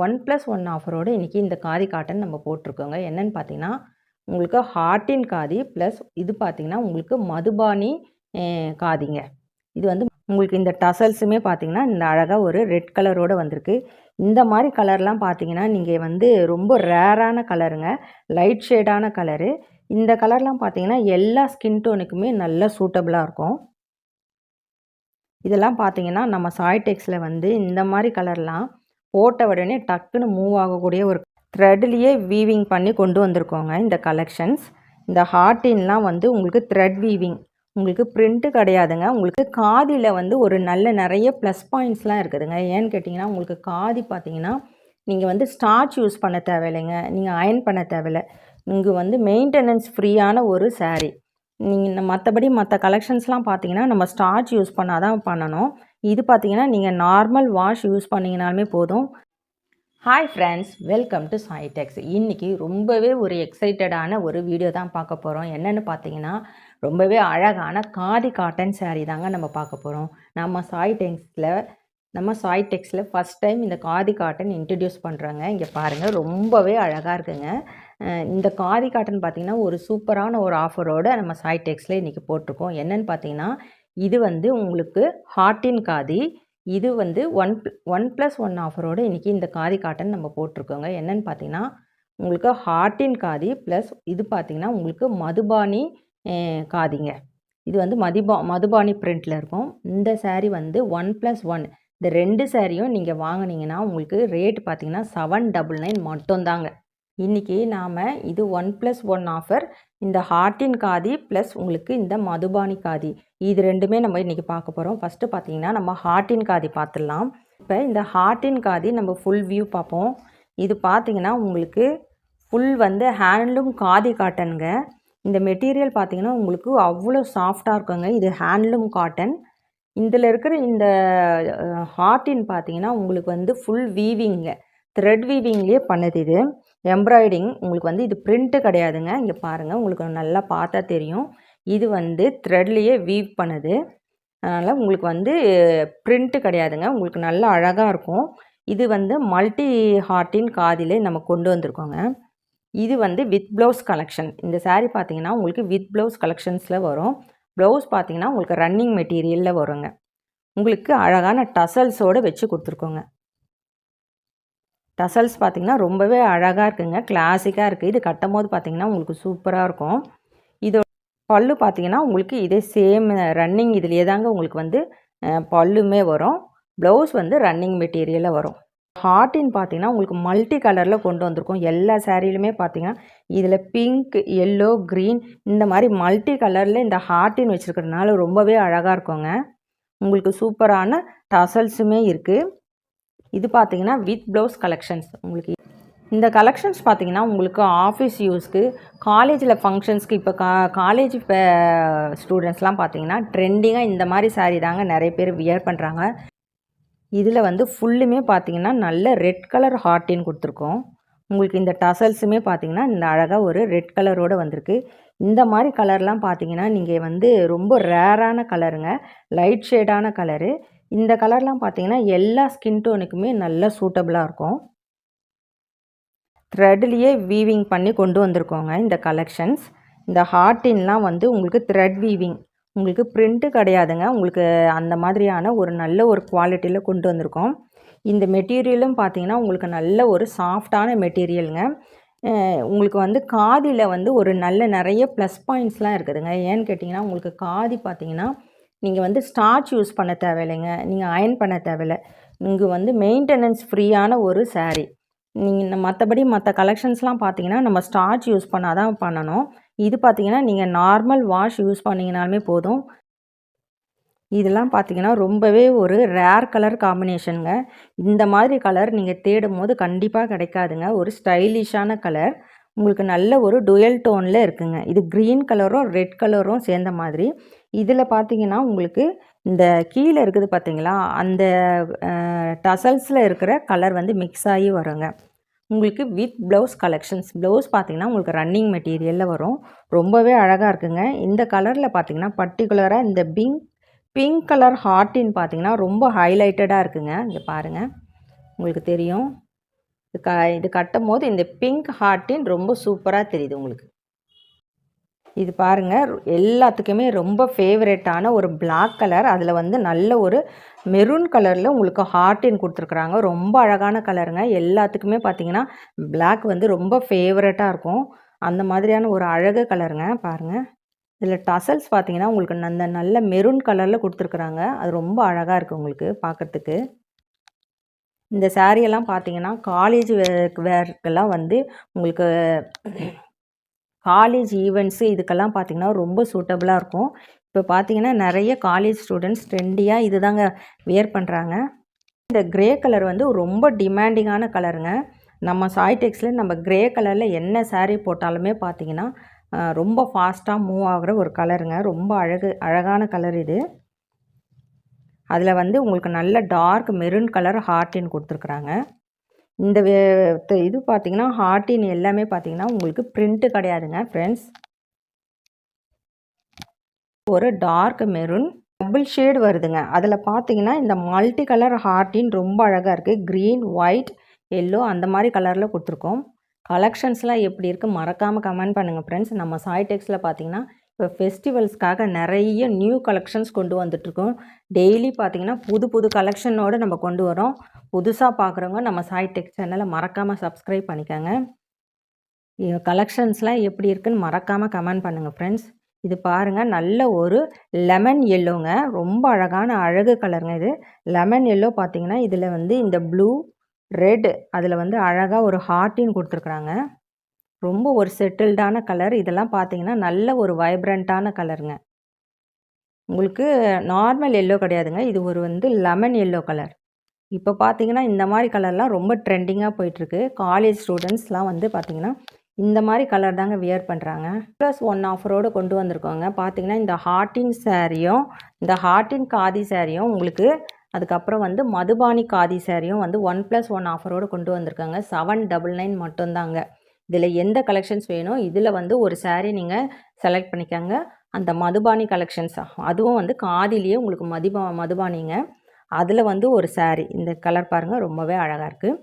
1+1 ஆஃபரோடு இன்றைக்கி இந்த காதி காட்டன் நம்ம போட்டிருக்கோங்க. என்னென்னு பார்த்தீங்கன்னா உங்களுக்கு ஹார்ட்டின் காதி ப்ளஸ் இது பார்த்திங்கன்னா உங்களுக்கு மதுபானி காதிங்க. இது வந்து உங்களுக்கு இந்த டசல்ஸுமே பார்த்திங்கன்னா இந்த அழகாக ஒரு ரெட் கலரோடு வந்திருக்கு. இந்த மாதிரி கலர்லாம் பார்த்திங்கன்னா நீங்கள் வந்து ரொம்ப ரேரான கலருங்க, லைட் ஷேடான கலரு. இந்த கலர்லாம் பார்த்திங்கன்னா எல்லா ஸ்கின் டோனுக்குமே நல்லா சூட்டபுளாக இருக்கும். இதெல்லாம் பார்த்திங்கன்னா நம்ம சாய்டெக்ஸில் வந்து இந்த மாதிரி கலர்லாம் போட்ட உடனே டக்குன்னு மூவ் ஆகக்கூடிய ஒரு த்ரெட்லேயே வீவிங் பண்ணி கொண்டு வந்திருக்கோங்க இந்த கலெக்ஷன்ஸ். இந்த ஹார்ட்டின்லாம் வந்து உங்களுக்கு த்ரெட் வீவிங், உங்களுக்கு பிரிண்ட்டு கிடையாதுங்க. உங்களுக்கு காதியில் வந்து ஒரு நிறைய ப்ளஸ் பாயிண்ட்ஸ்லாம் இருக்குதுங்க. ஏன்னு கேட்டிங்கன்னா உங்களுக்கு காதி பார்த்திங்கன்னா நீங்கள் வந்து ஸ்டார்ச் யூஸ் பண்ண தேவையில்லைங்க, நீங்கள் அயன் பண்ண தேவையில்லை. இங்கே வந்து மெயின்டெனன்ஸ் ஃப்ரீயான ஒரு சாரீ. நீங்கள் மற்றபடி மற்ற கலெக்ஷன்ஸ்லாம் பார்த்தீங்கன்னா நம்ம ஸ்டார்ச் யூஸ் பண்ணால் தான் பண்ணணும். இது பார்த்தீங்கன்னா நீங்கள் நார்மல் வாஷ் யூஸ் பண்ணிங்கனாலுமே போதும். Hi friends, welcome to சாய்டெக்ஸ். இன்றைக்கி ரொம்பவே ஒரு எக்ஸைட்டடான ஒரு வீடியோ தான் பார்க்க போகிறோம். என்னென்னு பார்த்தீங்கன்னா ரொம்பவே அழகான காதி காட்டன் சாரீ தாங்க நம்ம பார்க்க போகிறோம். நம்ம சாய்டெக்ஸில் ஃபஸ்ட் டைம் இந்த காதி காட்டன் இன்ட்ரடியூஸ் பண்ணுறாங்க. இங்கே பாருங்கள், ரொம்பவே அழகாக இருக்குங்க. இந்த காதி காட்டன் பார்த்திங்கன்னா ஒரு சூப்பரான ஒரு ஆஃபரோடு நம்ம சாய்டெக்ஸில் இன்றைக்கி போட்டிருக்கோம். என்னென்னு பார்த்தீங்கன்னா இது வந்து உங்களுக்கு ஹார்ட்டின் காதி. இது வந்து 1+1 ஆஃபரோடு இன்றைக்கி இந்த காதி காட்டன் நம்ம போட்டிருக்கோங்க. என்னென்னு பார்த்தீங்கன்னா உங்களுக்கு ஹார்ட்டின் காதி ப்ளஸ் இது பார்த்திங்கன்னா உங்களுக்கு மதுபானி காதிங்க. இது வந்து மதுபானி பிரிண்டில் இருக்கும். இந்த சாரீ வந்து 1+1 இந்த 2 சாரியும் நீங்கள் வாங்கினீங்கன்னா உங்களுக்கு ரேட் பார்த்திங்கன்னா 799 மட்டும்தாங்க. இன்றைக்கி நாம் இது 1+1 ஆஃபர், இந்த ஹார்ட்டின் காதி ப்ளஸ் உங்களுக்கு இந்த மதுபானி காதி, இது ரெண்டுமே நம்ம இன்றைக்கி பார்க்க போகிறோம். ஃபஸ்ட்டு பார்த்திங்கன்னா நம்ம ஹார்ட்டின் காதி பார்த்துடலாம். இப்போ இந்த ஹார்ட்டின் காதி நம்ம ஃபுல் வியூ பார்ப்போம். இது பார்த்திங்கன்னா உங்களுக்கு ஃபுல் வந்து ஹேண்ட்லூம் காதி காட்டனுங்க. இந்த மெட்டீரியல் பார்த்திங்கன்னா உங்களுக்கு அவ்வளோ சாஃப்டாக இருக்குங்க. இது ஹேண்ட்லூம் காட்டன். இதில் இருக்கிற இந்த ஹார்ட்டின் பார்த்திங்கன்னா உங்களுக்கு வந்து ஃபுல் வீவிங்க, த்ரெட் வீவிங்லேயே பண்ணுது. இது எம்ப்ராய்டிங், உங்களுக்கு வந்து இது பிரிண்ட்டு கிடையாதுங்க. இங்கே பாருங்கள், உங்களுக்கு நல்லா பார்த்தா தெரியும். இது வந்து த்ரெட்லேயே வீவ் பண்ணுது. அதனால் உங்களுக்கு வந்து பிரிண்ட்டு கிடையாதுங்க. உங்களுக்கு நல்லா அழகாக இருக்கும். இது வந்து மல்டி ஹார்ட்டின் காதிலே நம்ம கொண்டு வந்திருக்கோங்க. இது வந்து வித் ப்ளவுஸ் கலெக்ஷன். இந்த சாரீ பார்த்திங்கன்னா உங்களுக்கு வித் ப்ளவுஸ் கலெக்ஷன்ஸில் வரும். ப்ளவுஸ் பார்த்திங்கன்னா உங்களுக்கு ரன்னிங் மெட்டீரியலில் வருங்க. உங்களுக்கு அழகான டசல்ஸோடு வச்சு கொடுத்துருக்கோங்க. டசல்ஸ் பார்த்திங்கன்னா ரொம்பவே அழகாக இருக்குங்க, கிளாசிக்காக இருக்குது. இது கட்டும் போது பார்த்திங்கன்னா உங்களுக்கு சூப்பராக இருக்கும். இதோட பல்லு பார்த்திங்கன்னா உங்களுக்கு இதே சேம் ரன்னிங் இதிலே தாங்க உங்களுக்கு வந்து பல்லுமே வரும். ப்ளவுஸ் வந்து ரன்னிங் மெட்டீரியலில் வரும். ஹார்ட்டின் பார்த்திங்கன்னா உங்களுக்கு மல்டி கலரில் கொண்டு வந்திருக்கோம். எல்லா சாரிலுமே பார்த்திங்கன்னா இதில் பிங்க், எல்லோ, க்ரீன் இந்த மாதிரி மல்டி கலரில் இந்த ஹார்ட்டின் வச்சுருக்கிறதுனால ரொம்பவே அழகாக இருக்குங்க. உங்களுக்கு சூப்பரான டசல்ஸுமே இருக்குது. இது பார்த்திங்கன்னா வித் ப்ளவுஸ் கலெக்ஷன்ஸ். உங்களுக்கு இந்த கலெக்ஷன்ஸ் பார்த்திங்கன்னா உங்களுக்கு ஆஃபீஸ் யூஸ்க்கு, காலேஜில் ஃபங்க்ஷன்ஸ்க்கு, இப்போ காலேஜ் ஸ்டூடெண்ட்ஸ்லாம் பார்த்திங்கன்னா ட்ரெண்டிங்காக இந்த மாதிரி சாரீ தாங்க நிறைய பேர் வியர் பண்ணுறாங்க. இதில் வந்து ஃபுல்லுமே பார்த்திங்கன்னா நல்ல ரெட் கலர் ஹார்ட்டின் கொடுத்துருக்கோம். உங்களுக்கு இந்த டசல்ஸுமே பார்த்திங்கன்னா இந்த அழகாக ஒரு ரெட் கலரோடு வந்திருக்கு. இந்த மாதிரி கலர்லாம் பார்த்திங்கன்னா நீங்கள் வந்து ரொம்ப ரேரான கலருங்க, லைட் ஷேடான கலரு. இந்த கலர்லாம் பார்த்திங்கன்னா எல்லா ஸ்கின் டோனுக்குமே நல்லா சூட்டபுளாக இருக்கும். த்ரெட்லேயே வீவிங் பண்ணி கொண்டு வந்திருக்கோங்க இந்த கலெக்ஷன்ஸ். இந்த ஹார்ட்டின்லாம் வந்து உங்களுக்கு த்ரெட் வீவிங், உங்களுக்கு பிரிண்ட்டு கிடையாதுங்க. உங்களுக்கு அந்த மாதிரியான ஒரு நல்ல ஒரு குவாலிட்டியில் கொண்டு வந்திருக்கோம். இந்த மெட்டீரியலும் பார்த்திங்கன்னா உங்களுக்கு நல்ல ஒரு சாஃப்டான மெட்டீரியலுங்க. உங்களுக்கு வந்து காதியில் வந்து ஒரு நிறைய ப்ளஸ் பாயிண்ட்ஸ்லாம் இருக்குதுங்க. ஏன்னு கேட்டிங்கன்னா உங்களுக்கு காதி பார்த்திங்கன்னா நீங்கள் வந்து ஸ்டார்ச் யூஸ் பண்ண தேவையில்லைங்க, நீங்கள் அயன் பண்ண தேவையில்லை. இங்கே வந்து மெயின்டெனன்ஸ் ஃப்ரீயான ஒரு சாரீ. நீங்கள் மற்றபடி மற்ற கலெக்ஷன்ஸ்லாம் பார்த்தீங்கன்னா நம்ம ஸ்டார்ச் யூஸ் பண்ணால் தான் பண்ணணும். இது பார்த்தீங்கன்னா நீங்கள் நார்மல் வாஷ் யூஸ் பண்ணிங்கனாலுமே போதும். இதெல்லாம் பார்த்தீங்கன்னா ரொம்பவே ஒரு ரேர் கலர் காம்பினேஷனுங்க. இந்த மாதிரி கலர் நீங்கள் தேடும் போது கண்டிப்பாக கிடைக்காதுங்க. ஒரு ஸ்டைலிஷான கலர், உங்களுக்கு நல்ல ஒரு டுயல் டோனில் இருக்குங்க. இது க்ரீன் கலரும் ரெட் கலரும் சேர்ந்த மாதிரி. இதில் பார்த்தீங்கன்னா உங்களுக்கு இந்த கீழே இருக்குது பார்த்தீங்களா, அந்த டசல்ஸில் இருக்கிற கலர் வந்து மிக்ஸ் ஆகி வருங்க. உங்களுக்கு வித் ப்ளவுஸ் கலெக்ஷன்ஸ். ப்ளவுஸ் பார்த்திங்கன்னா உங்களுக்கு ரன்னிங் மெட்டீரியலில் வரும். ரொம்பவே அழகாக இருக்குங்க. இந்த கலரில் பார்த்திங்கன்னா பர்டிகுலராக இந்த பிங்க் கலர் ஹார்ட்டின் பார்த்திங்கன்னா ரொம்ப ஹைலைட்டடாக இருக்குங்க. இங்கே பாருங்கள், உங்களுக்கு தெரியும். இது கட்டும்போது இந்த பிங்க் ஹார்ட்டின் ரொம்ப சூப்பராக தெரியுது உங்களுக்கு. இது பாருங்கள், எல்லாத்துக்குமே ரொம்ப ஃபேவரட்டான ஒரு பிளாக் கலர், அதில் வந்து நல்ல ஒரு மெரூன் கலரில் உங்களுக்கு ஹார்ட்டின் கொடுத்துருக்குறாங்க. ரொம்ப அழகான கலருங்க. எல்லாத்துக்குமே பார்த்தீங்கன்னா பிளாக் வந்து ரொம்ப ஃபேவரட்டாக இருக்கும். அந்த மாதிரியான ஒரு அழகு கலருங்க. பாருங்கள், இதில் டசல்ஸ் பார்த்தீங்கன்னா உங்களுக்கு அந்த நல்ல மெரூன் கலரில் கொடுத்துருக்குறாங்க. அது ரொம்ப அழகாக இருக்குது உங்களுக்கு பார்க்குறதுக்கு. இந்த சாரியெல்லாம் பார்த்தீங்கன்னா காலேஜ் வேர்க்கெல்லாம் வந்து உங்களுக்கு காலேஜ் ஈவெண்ட்ஸு இதுக்கெல்லாம் பார்த்திங்கன்னா ரொம்ப சூட்டபுளாக இருக்கும். இப்போ பார்த்தீங்கன்னா நிறைய காலேஜ் ஸ்டூடெண்ட்ஸ் ட்ரெண்டியாக இது தாங்க வியர் பண்ணுறாங்க. இந்த க்ரே கலர் வந்து ரொம்ப டிமாண்டிங்கான கலருங்க. நம்ம சாய்டெக்ஸில் நம்ம க்ரே கலரில் என்ன சாரீ போட்டாலுமே பார்த்திங்கன்னா ரொம்ப ஃபாஸ்ட்டாக மூவ் ஆகிற ஒரு கலருங்க. ரொம்ப அழகான கலர் இது. அதில் வந்து உங்களுக்கு நல்ல டார்க் மெரூன் கலர் ஹார்ட்டின் கொடுத்துருக்குறாங்க. இந்த இது பார்த்தீங்கன்னா ஹார்ட்டின் எல்லாமே பார்த்தீங்கன்னா உங்களுக்கு பிரிண்ட்டு கிடையாதுங்க ஃப்ரெண்ட்ஸ். ஒரு டார்க் மெரூன் டபுள் ஷேடு வருதுங்க. அதில் பார்த்தீங்கன்னா இந்த மல்டி கலர் ஹார்ட்டின் ரொம்ப அழகாக இருக்குது. க்ரீன், ஒயிட், எல்லோ அந்த மாதிரி கலரில் கொடுத்துருக்கோம். கலெக்ஷன்ஸ்லாம் எப்படி இருக்குது மறக்காமல் கமெண்ட் பண்ணுங்கள் ஃப்ரெண்ட்ஸ். நம்ம சாய்டெக்ஸில் பார்த்தீங்கன்னா இப்போ ஃபெஸ்டிவல்ஸ்க்காக நிறைய நியூ கலெக்ஷன்ஸ் கொண்டு வந்துட்ருக்கோம். டெய்லி பார்த்திங்கன்னா புது புது கலெக்ஷனோடு நம்ம கொண்டு வரோம். புதுசாக பார்க்குறவங்க நம்ம சாய்டெக் சேனலை மறக்காமல் சப்ஸ்கிரைப் பண்ணிக்கோங்க. கலெக்ஷன்ஸ்லாம் எப்படி இருக்குதுன்னு மறக்காமல் கமெண்ட் பண்ணுங்கள் ஃப்ரெண்ட்ஸ். இது பாருங்கள், நல்ல ஒரு லெமன் எல்லோங்க. ரொம்ப அழகான அழகு கலருங்க இது. லெமன் எல்லோ பார்த்திங்கன்னா இதில் வந்து இந்த ப்ளூ, ரெட் அதில் வந்து அழகாக ஒரு ஹார்ட்டின் கொடுத்துருக்குறாங்க. ரொம்ப ஒரு செட்டில்டான கலர். இதெல்லாம் பார்த்தீங்கன்னா நல்ல ஒரு வைப்ரண்ட்டான கலருங்க. உங்களுக்கு நார்மல் எல்லோ கிடையாதுங்க. இது ஒரு வந்து லெமன் எல்லோ கலர். இப்போ பார்த்தீங்கன்னா இந்த மாதிரி கலர்லாம் ரொம்ப ட்ரெண்டிங்காக போயிட்டுருக்கு. காலேஜ் ஸ்டூடெண்ட்ஸ்லாம் வந்து பார்த்திங்கன்னா இந்த மாதிரி கலர் தாங்க வியர் பண்ணுறாங்க. +1 ஆஃபரோடு கொண்டு வந்திருக்கோங்க. பார்த்தீங்கன்னா இந்த ஹார்ட்டின் சாரியும் இந்த ஹார்ட்டின் காதி சாரியும் உங்களுக்கு, அதுக்கப்புறம் வந்து மதுபானி காதி சாரியும் வந்து 1+1 ஆஃபரோடு கொண்டு வந்திருக்காங்க. 799 மட்டும்தாங்க. இதில் எந்த கலெக்ஷன்ஸ் வேணும், இதில் வந்து ஒரு சாரீ நீங்கள் செலக்ட் பண்ணிக்கோங்க. அந்த மதுபானி கலெக்ஷன்ஸ் அதுவும் வந்து காதிலேயே உங்களுக்கு மதுபானிங்க. அதில் வந்து ஒரு சாரீ இந்த கலர் பாருங்கள், ரொம்பவே அழகாக இருக்குது.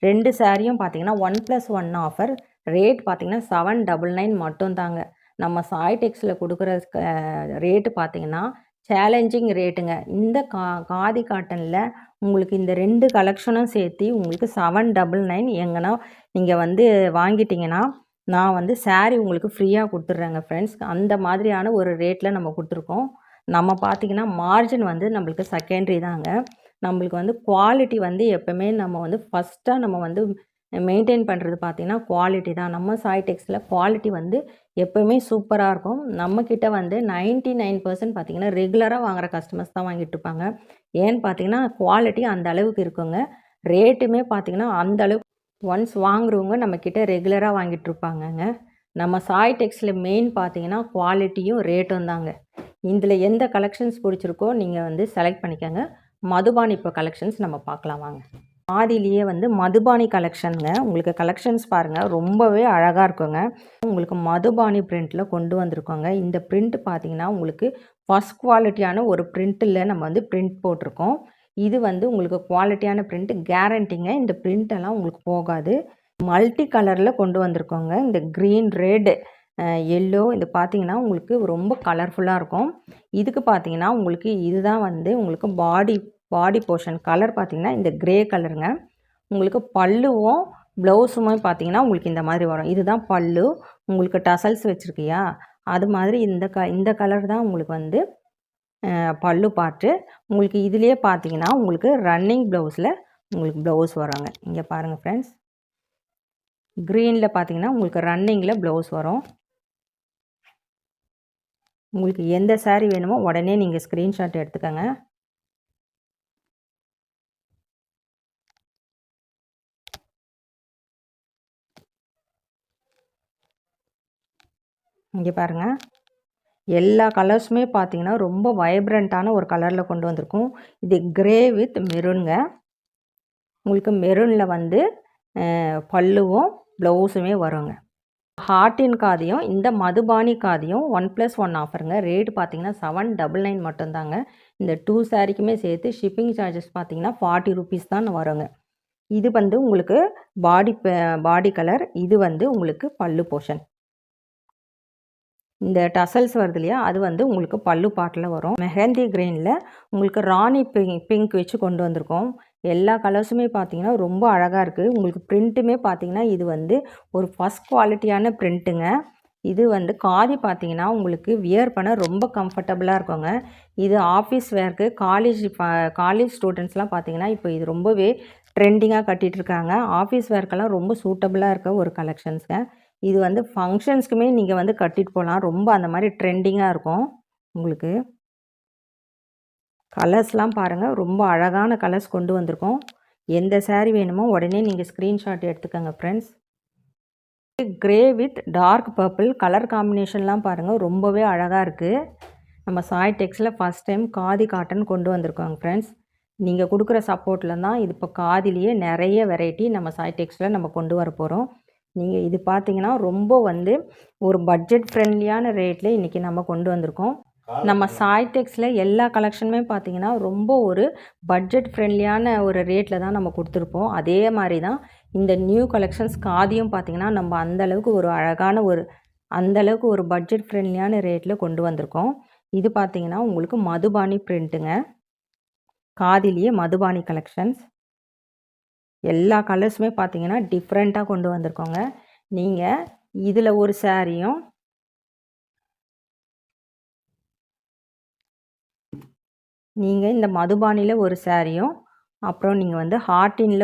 2 சாரியும் பார்த்தீங்கன்னா 1+1 ஆஃபர். ரேட் பார்த்தீங்கன்னா 799 மட்டும்தாங்க. நம்ம சாய்டெக்ஸில் கொடுக்குற ரேட்டு பார்த்தீங்கன்னா சேலஞ்சிங் ரேட்டுங்க. இந்த காதி காட்டனில் உங்களுக்கு இந்த 2 கலெக்ஷனும் சேர்த்து உங்களுக்கு 799 எங்கன்னா நீங்கள் வந்து வாங்கிட்டீங்கன்னா நான் வந்து சாரீ உங்களுக்கு ஃப்ரீயாக கொடுத்துட்றேங்க ஃப்ரெண்ட்ஸ். அந்த மாதிரியான ஒரு ரேட்டில் நம்ம கொடுத்துருக்கோம். நம்ம பார்த்திங்கன்னா மார்ஜின் வந்து நம்மளுக்கு செகண்டரி தாங்க. நம்மளுக்கு வந்து குவாலிட்டி வந்து எப்போவுமே நம்ம வந்து ஃபஸ்ட்டாக நம்ம வந்து மெயின்டைன் பண்ணுறது பார்த்திங்கன்னா குவாலிட்டி தான். நம்ம சாய்டெக்ஸில் குவாலிட்டி வந்து எப்போவுமே சூப்பராக இருக்கும். நம்மக்கிட்ட வந்து 99% பார்த்திங்கன்னா ரெகுலராக வாங்குகிற கஸ்டமர்ஸ் தான் வாங்கிட்டுருப்பாங்க. ஏன்னு பார்த்திங்கன்னா குவாலிட்டி அந்த அளவுக்கு இருக்குங்க. ரேட்டுமே பார்த்திங்கன்னா அந்த அளவுக்கு ஒன்ஸ் வாங்குறவங்க நம்மக்கிட்ட ரெகுலராக வாங்கிட்டுருப்பாங்கங்க. நம்ம சாய்டெக்ஸில் மெயின் பார்த்திங்கன்னா குவாலிட்டியும் ரேட்டும் தாங்க. இதில் எந்த கலெக்ஷன்ஸ் பிடிச்சிருக்கோ நீங்கள் வந்து செலக்ட் பண்ணிக்கோங்க. மதுபானி இப்போ கலெக்ஷன்ஸ் நம்ம பார்க்கலாம் வாங்க. ஆதிலேயே வந்து மதுபானி கலெக்ஷனுங்க. உங்களுக்கு கலெக்ஷன்ஸ் பாருங்கள், ரொம்பவே அழகாக இருக்குங்க. உங்களுக்கு மதுபானி பிரிண்ட்டில் கொண்டு வந்திருக்கோங்க. இந்த பிரிண்ட் பார்த்திங்கன்னா உங்களுக்கு ஃபஸ்ட் குவாலிட்டியான ஒரு பிரிண்ட்டில் நம்ம வந்து பிரிண்ட் போட்டிருக்கோம். இது வந்து உங்களுக்கு குவாலிட்டியான பிரிண்ட் கேரண்டிங்க. இந்த பிரிண்டெல்லாம் உங்களுக்கு போகாது. மல்டி கலரில் கொண்டு வந்திருக்கோங்க. இந்த க்ரீன், ரெட், எல்லோ இது பார்த்திங்கன்னா உங்களுக்கு ரொம்ப கலர்ஃபுல்லாக இருக்கும். இதுக்கு பார்த்திங்கன்னா உங்களுக்கு இதுதான் வந்து உங்களுக்கு பாடி போர்ஷன் கலர் பார்த்திங்கன்னா இந்த க்ரே கலருங்க. உங்களுக்கு பல்லுவும் ப்ளவுஸுமே பார்த்திங்கன்னா உங்களுக்கு இந்த மாதிரி வரும். இதுதான் பல்லு. உங்களுக்கு டசல்ஸ் வச்சுருக்கியா அது மாதிரி இந்த கலர் தான் உங்களுக்கு வந்து பல்லு பார்ட்டு. உங்களுக்கு இதுலேயே பார்த்தீங்கன்னா உங்களுக்கு ரன்னிங் ப்ளவுஸில் உங்களுக்கு ப்ளவுஸ் வராங்க. இங்கே பாருங்கள் ஃப்ரெண்ட்ஸ், க்ரீனில் பார்த்தீங்கன்னா உங்களுக்கு ரன்னிங்கில் ப்ளவுஸ் வரும். உங்களுக்கு எந்த சாரீ வேணுமோ உடனே நீங்கள் ஸ்க்ரீன்ஷாட் எடுத்துக்கோங்க. இங்கே பாருங்கள், எல்லா கலர்ஸுமே பார்த்தீங்கன்னா ரொம்ப வைப்ரண்ட்டான ஒரு கலரில் கொண்டு வந்திருக்கும். இது க்ரே வித் மெரூனுங்க. உங்களுக்கு மெரூனில் வந்து பல்லுவும் ப்ளவுஸுமே வருங்க. ஹார்ட்டின் காதியும் இந்த மதுபானி காதியும் 1+1 ஆஃபருங்க. ரேட் பார்த்தீங்கன்னா 799 மட்டும்தாங்க. இந்த 2 சாரிக்குமே சேர்த்து ஷிப்பிங் சார்ஜஸ் பார்த்தீங்கன்னா 40 ரூபீஸ் தான் வருங்க. இது வந்து உங்களுக்கு பாடி கலர். இது வந்து உங்களுக்கு பல்லு போர்ஷன். இந்த டசல்ஸ் வருது இல்லையா, அது வந்து உங்களுக்கு பல்லு பார்ட்டில் வரும். மெஹந்தி கிரீனில் உங்களுக்கு ராணி பிங்க் வச்சு கொண்டு வந்திருக்கோம். எல்லா கலர்ஸுமே பார்த்தீங்கன்னா ரொம்ப அழகாக இருக்குது. உங்களுக்கு பிரிண்ட்டுமே பார்த்தீங்கன்னா இது வந்து ஒரு ஃபஸ்ட் குவாலிட்டியான பிரிண்ட்டுங்க. இது வந்து காதி பார்த்தீங்கன்னா உங்களுக்கு வியர் பண்ண ரொம்ப கம்ஃபர்டபுளாக இருக்குங்க. இது ஆஃபீஸ் வேர்க்கு காலேஜ் ஸ்டூடெண்ட்ஸ்லாம் பார்த்தீங்கன்னா இப்போ இது ரொம்பவே ட்ரெண்டிங்காக கட்டிகிட்ருக்காங்க. ஆஃபீஸ் வேர்க்கெல்லாம் ரொம்ப சூட்டபுளாக இருக்க ஒரு கலெக்ஷன்ஸுங்க. இது வந்து ஃபங்க்ஷன்ஸ்க்குமே நீங்கள் வந்து கட்டிட்டு போகலாம். ரொம்ப அந்த மாதிரி ட்ரெண்டிங்காக இருக்கும். உங்களுக்கு கலர்ஸ்லாம் பாருங்கள், ரொம்ப அழகான கலர்ஸ் கொண்டு வந்திருக்கோம். எந்த சாரீ வேணுமோ உடனே நீங்கள் ஸ்க்ரீன்ஷாட் எடுத்துக்கோங்க friends. Grey with dark purple colour காம்பினேஷன்லாம் பாருங்கள், ரொம்பவே அழகாக இருக்குது. நம்ம சாய் டெக்ஸில் ஃபஸ்ட் டைம் காதி காட்டன் கொண்டு வந்திருக்கோங்க ஃப்ரெண்ட்ஸ். நீங்கள் கொடுக்குற சப்போர்ட்டில் தான் இது இப்போ காதிலேயே நிறைய வெரைட்டி நம்ம சாய் டெக்ஸில் நம்ம கொண்டு வர போகிறோம். நீங்கள் இது பார்த்தீங்கன்னா ரொம்ப வந்து ஒரு பட்ஜெட் ஃப்ரெண்ட்லியான ரேட்டில் இன்றைக்கி நம்ம கொண்டு வந்திருக்கோம். நம்ம சாய் டெக்ஸில் எல்லா கலெக்ஷனுமே பார்த்தீங்கன்னா ரொம்ப ஒரு பட்ஜெட் ஃப்ரெண்ட்லியான ஒரு ரேட்டில் தான் நம்ம கொடுத்துருப்போம். அதே மாதிரி தான் இந்த நியூ கலெக்ஷன்ஸ் காதியும் பார்த்தீங்கன்னா நம்ம அந்தளவுக்கு ஒரு அழகான அந்தளவுக்கு ஒரு பட்ஜெட் ஃப்ரெண்ட்லியான ரேட்டில் கொண்டு வந்திருக்கோம். இது பார்த்தீங்கன்னா உங்களுக்கு மதுபானி பிரிண்ட்டுங்க. காதிலேயே மதுபானி கலெக்ஷன்ஸ். எல்லா கலர்ஸுமே பார்த்தீங்கன்னா டிஃப்ரெண்ட்டாக கொண்டு வந்திருக்கோங்க. நீங்கள் இதில் ஒரு சாரியும் நீங்கள் இந்த மதுபானியில் ஒரு சாரியும் அப்புறம் நீங்கள் வந்து ஹார்டின்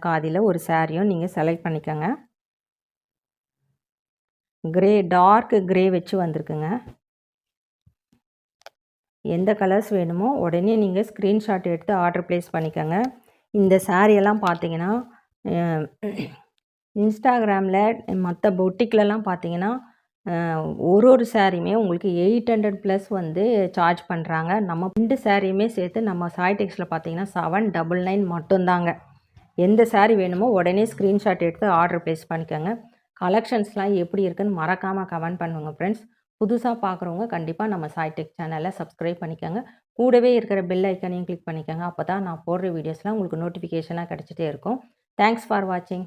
காதியில் ஒரு சாரியும் நீங்கள் செலக்ட் பண்ணிக்கோங்க. டார்க் கிரே வச்சு வந்திருக்குங்க. எந்த கலர்ஸ் வேணுமோ உடனே நீங்கள் ஸ்க்ரீன்ஷாட் எடுத்து ஆர்டர் ப்ளேஸ் பண்ணிக்கோங்க. இந்த சாரியெல்லாம் பார்த்தீங்கன்னா இன்ஸ்டாகிராமில் மற்ற பொட்டிக்லலாம் பார்த்தீங்கன்னா ஒரு சாரியுமே உங்களுக்கு 800+ வந்து சார்ஜ் பண்ணுறாங்க. நம்ம 2 சாரியுமே சேர்த்து நம்ம சாய் டெக்ஸில் பார்த்தீங்கன்னா 799 மட்டும்தாங்க. எந்த சாரி வேணுமோ உடனே ஸ்க்ரீன்ஷாட் எடுத்து ஆர்டர் ப்ளேஸ் பண்ணிக்கோங்க. கலெக்ஷன்ஸ்லாம் எப்படி இருக்குன்னு மறக்காமல் கமெண்ட் பண்ணுங்க ஃப்ரெண்ட்ஸ். புதுசாக பார்க்குறவங்க கண்டிப்பாக நம்ம சாய் டெக் சேனலை சப்ஸ்கிரைப் பண்ணிக்கோங்க. கூடவே இருக்கிற பெல் ஐக்கனையும் கிளிக் பண்ணிக்கோங்க. அப்போ தான் நான் போடுற வீடியோஸ்லாம் உங்களுக்கு நோட்டிஃபிகேஷனாக கிடச்சிட்டே இருக்கும். தேங்க்ஸ் ஃபார் வாட்சிங்.